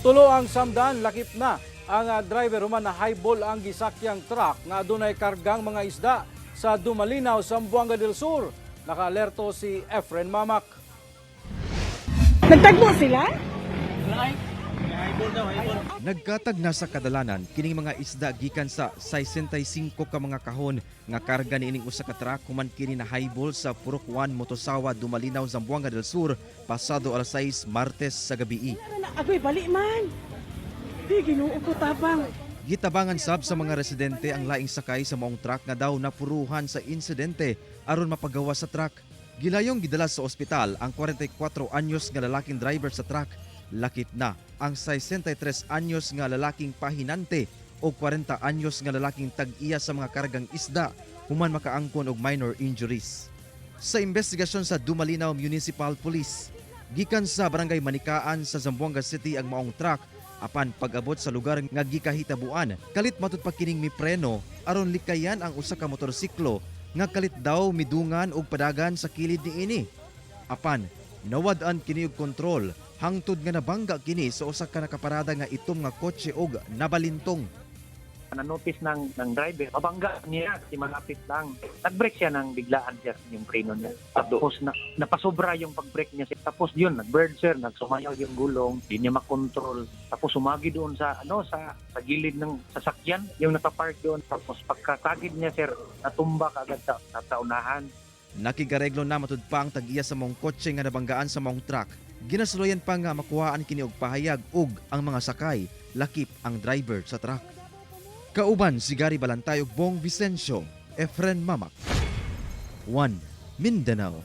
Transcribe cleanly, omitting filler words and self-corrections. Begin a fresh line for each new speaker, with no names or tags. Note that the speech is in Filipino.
Tulo ang samdan, lakip na ang driver human na nahaybol ang gisakyang truck nga dunay kargang mga isda sa Dumalinao, Zamboanga del Sur. Naka-alerto si Efren Mamak.
Nagtagpo sila?
Nagkatag na sa kadalanan kining mga isda gikan sa 65 ka mga kahon nga karga niining usa ka truck human kini nahaybol sa Purok 1 Motosawa, Dumalinao, Zamboanga del Sur pasado alas 6 Martes sa gabi.
Agoy, bali man. Di, Ginoo ko tabang.
Gitabangan sab sa mga residente ang laing sakay sa maong truck nga daw napuruhan sa insidente aron mapagawa sa truck. Gilayong gidala sa ospital ang 44 anyos nga lalaking driver sa truck. Lakip na ang 63 anyos nga lalaking pahinante o 40 anyos nga lalaking tag-iya sa mga kargang isda human makaangkon og minor injuries. Sa investigasyon sa Dumalinao Municipal Police, gikan sa barangay Manikaan sa Zamboanga City ang maong truck apan pag-abot sa lugar nga gikahitabuan kalit matud pa kining mipreno aron likayan ang usa ka motorsiklo nga kalit daw midungan og padagan sa kilid niini. Apan nawad-an kini og kontrol hangtod nga nabangga kini sa usa ka nakaparada nga itom nga kotse og nabalintong.
Na-notice ng driver, mabangga niya, si malapit lang. Nag-brake siya ng biglaan, sir, yung preno niya. Tapos napasobra yung pag-brake niya. Tapos yun, nag-bird, sir, nagsumayaw yung gulong, hindi niya makontrol. Tapos sumagi doon sa gilid ng sasakyan, yung nakapark doon. Tapos pagkatagid niya, sir, natumba kaagad sa unahan.
Nakigareglo na matud pa ang tag-iya sa maong kotse nga nabanggaan sa maong truck. Ginasuluyan pa nga makuhaan kini og pahayag ug ang mga sakay, lakip ang driver sa truck. Kauban si Gary Balantay ug Bong Vicencio, Efren Mamak. 1 Mindanao.